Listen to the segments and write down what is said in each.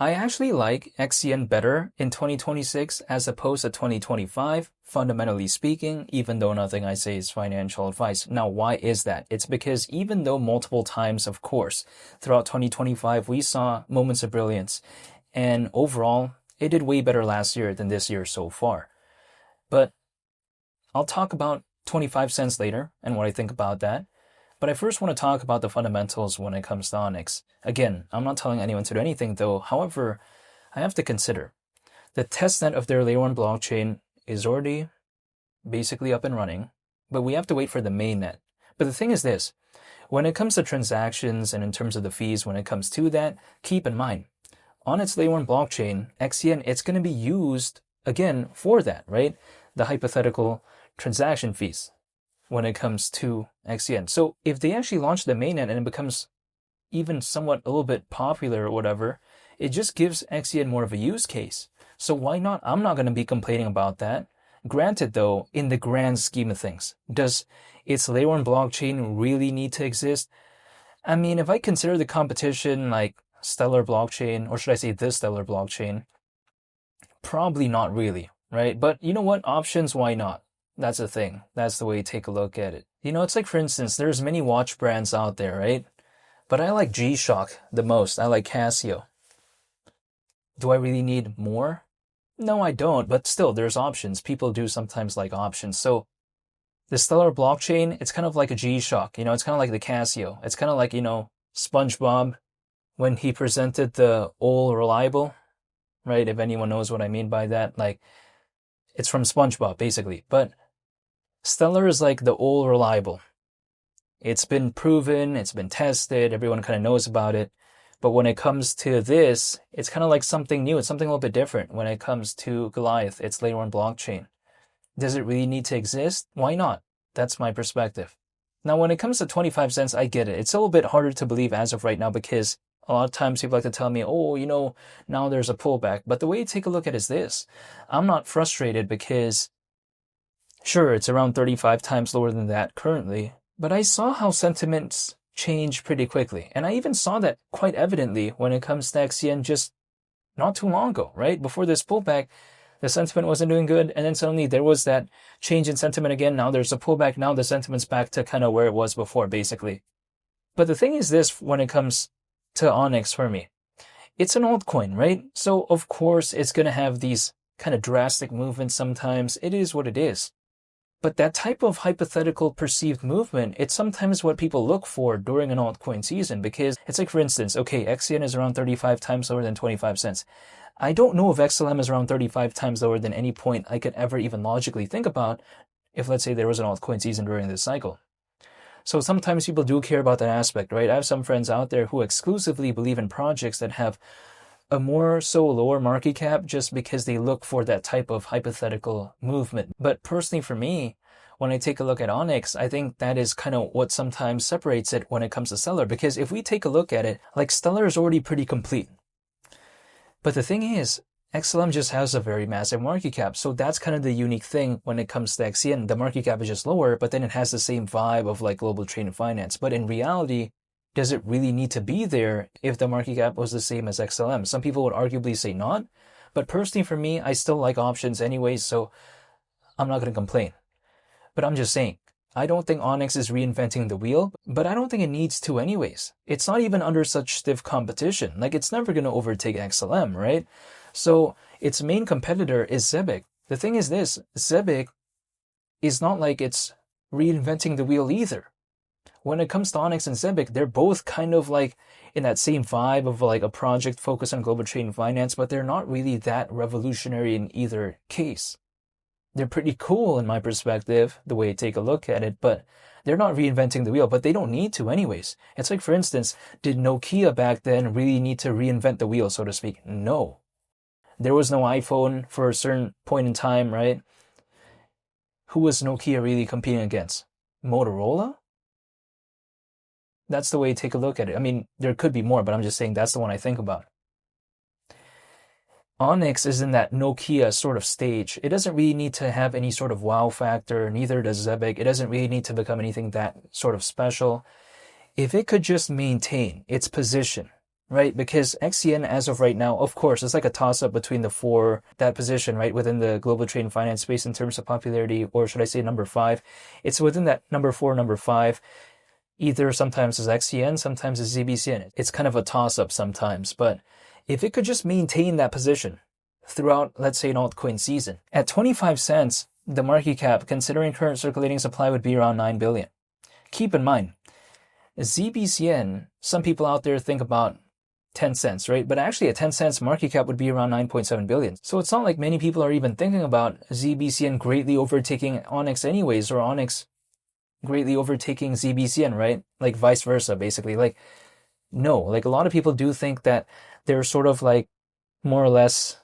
I actually like XCN better in 2026 as opposed to 2025, fundamentally speaking, even though nothing I say is financial advice. Now, why is that? It's because even though multiple times, of course, throughout 2025, we saw moments of brilliance, and overall, it did way better last year than this year so far. But I'll talk about 25 cents later and what I think about that. But I first want to talk about the fundamentals when it comes to Onyx. Again, I'm not telling anyone to do anything though. However, I have to consider the testnet of their layer 1 blockchain is already basically up and running, but we have to wait for the mainnet. But the thing is this, when it comes to transactions and in terms of the fees, when it comes to that, keep in mind, on its layer 1 blockchain, XCN, it's going to be used again for that, right? The hypothetical transaction fees when it comes to XCN. So if they actually launch the mainnet and it becomes even somewhat a little bit popular or whatever, it just gives XCN more of a use case. So why not? I'm not going to be complaining about that. Granted though, in the grand scheme of things, does its layer 1 blockchain really need to exist? I mean, if I consider the competition like Stellar blockchain, or should I say this Stellar blockchain, probably not really, right? But you know what? Options, why not? That's the thing. That's the way you take a look at it. You know, it's like, for instance, there's many watch brands out there, right? But I like G-Shock the most. I like Casio. Do I really need more? No, I don't, but still, there's options. People do sometimes like options. So the Stellar blockchain, it's kind of like a G-Shock. You know, it's kind of like the Casio. It's kind of like, you know, SpongeBob when he presented the All Reliable, right? If anyone knows what I mean by that, like, it's from SpongeBob, basically. But Stellar is like the All Reliable. It's been proven, it's been tested, everyone kind of knows about it. But when it comes to this, it's kind of like something new. It's something a little bit different when it comes to Goliath. It's layer 1 blockchain. Does it really need to exist? Why not? That's my perspective. Now, when it comes to 25 cents, I get it. It's a little bit harder to believe as of right now because a lot of times people like to tell me, oh, you know, now there's a pullback. But the way you take a look at it is this. I'm not frustrated because, sure, it's around 35 times lower than that currently, but I saw how sentiments change pretty quickly. And I even saw that quite evidently when it comes to XCN just not too long ago, right? Before this pullback, the sentiment wasn't doing good, and then suddenly there was that change in sentiment again. Now there's a pullback. Now the sentiment's back to kind of where it was before, basically. But the thing is this when it comes to Onyx for me. It's an altcoin, right? So, of course, it's going to have these kind of drastic movements sometimes. It is what it is. But that type of hypothetical perceived movement, it's sometimes what people look for during an altcoin season because it's like, for instance, okay, XCN is around 35 times lower than 25 cents. I don't know if XLM is around 35 times lower than any point I could ever even logically think about if, let's say, there was an altcoin season during this cycle. So sometimes people do care about that aspect, right? I have some friends out there who exclusively believe in projects that have a more so lower market cap just because they look for that type of hypothetical movement. But personally for me, when I take a look at Onyx, I think that is kind of what sometimes separates it when it comes to Stellar. Because if we take a look at it, like Stellar is already pretty complete. But the thing is, XLM just has a very massive market cap. So that's kind of the unique thing when it comes to XCN. The market cap is just lower, but then it has the same vibe of like global trade and finance. But in reality, does it really need to be there if the market cap was the same as XLM? Some people would arguably say not. But personally for me, I still like options anyways, so I'm not going to complain. But I'm just saying, I don't think Onyx is reinventing the wheel, but I don't think it needs to anyways. It's not even under such stiff competition. Like, it's never going to overtake XLM, right? So its main competitor is Zebic. The thing is this, Zebic is not like it's reinventing the wheel either. When it comes to Onyx and Zebic, they're both kind of like in that same vibe of like a project focused on global trade and finance, but they're not really that revolutionary in either case. They're pretty cool in my perspective, the way you take a look at it, but they're not reinventing the wheel, but they don't need to anyways. It's like, for instance, did Nokia back then really need to reinvent the wheel, so to speak? No. There was no iPhone for a certain point in time, right? Who was Nokia really competing against? Motorola? That's the way you take a look at it. I mean, there could be more, but I'm just saying that's the one I think about. Onyx is in that Nokia sort of stage. It doesn't really need to have any sort of wow factor, neither does Zebic. It doesn't really need to become anything that sort of special. If it could just maintain its position, right? Because XCN, as of right now, of course, it's like a toss-up between that position, right, within the global trade and finance space in terms of popularity, or should I say number 5. It's within that number 4, number 5. Either sometimes it's XCN, sometimes it's ZBCN. It's kind of a toss-up sometimes, but if it could just maintain that position throughout, let's say, an altcoin season, at 25 cents, the market cap, considering current circulating supply, would be around 9 billion. Keep in mind, ZBCN, some people out there think about 10 cents, right? But actually at 10 cents, market cap would be around 9.7 billion. So it's not like many people are even thinking about ZBCN greatly overtaking Onyx anyways, or Onyx greatly overtaking ZBCN, right? Like vice versa, basically. Like, no, like a lot of people do think that they're sort of like more or less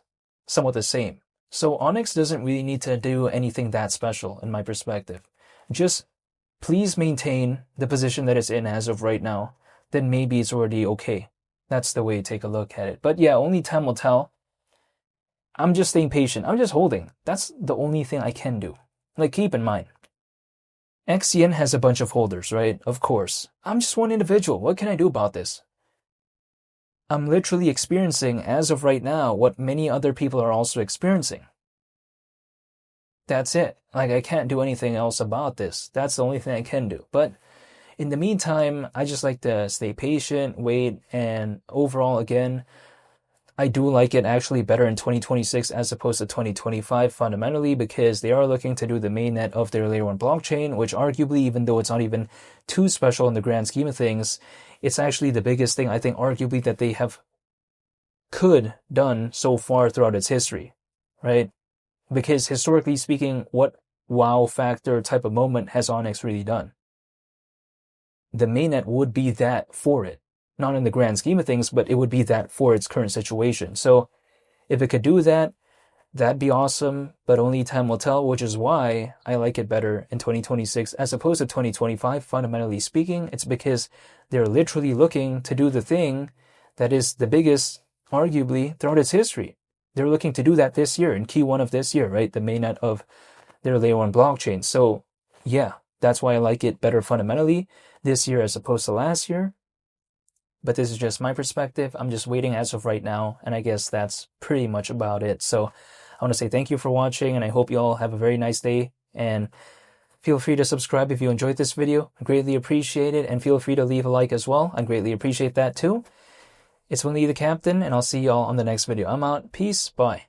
somewhat the same. So Onyx doesn't really need to do anything that special in my perspective. Just please maintain the position that it's in as of right now. Then maybe it's already okay. That's the way to take a look at it. But yeah, only time will tell. I'm just staying patient. I'm just holding. That's the only thing I can do. Like, keep in mind, XCN has a bunch of holders, right? Of course. I'm just one individual. What can I do about this? I'm literally experiencing, as of right now, what many other people are also experiencing. That's it. Like, I can't do anything else about this. That's the only thing I can do. But in the meantime, I just like to stay patient, wait, and overall, again, I do like it actually better in 2026 as opposed to 2025 fundamentally, because they are looking to do the mainnet of their layer 1 blockchain, which arguably, even though it's not even too special in the grand scheme of things, it's actually the biggest thing, I think, arguably, that they could done so far throughout its history, right? Because historically speaking, what wow factor type of moment has Onyx really done? The mainnet would be that for it. Not in the grand scheme of things, but it would be that for its current situation. So if it could do that, that'd be awesome, but only time will tell, which is why I like it better in 2026 as opposed to 2025, fundamentally speaking. It's because they're literally looking to do the thing that is the biggest, arguably, throughout its history. They're looking to do that this year, in Q1 of this year, right? The mainnet of their layer 1 blockchain. So yeah, that's why I like it better fundamentally this year as opposed to last year. But this is just my perspective. I'm just waiting as of right now, and I guess that's pretty much about it. So I want to say thank you for watching, and I hope you all have a very nice day, and feel free to subscribe if you enjoyed this video. I greatly appreciate it, and feel free to leave a like as well. I greatly appreciate that too. It's Winnie the Captain, and I'll see y'all on the next video. I'm out. Peace. Bye.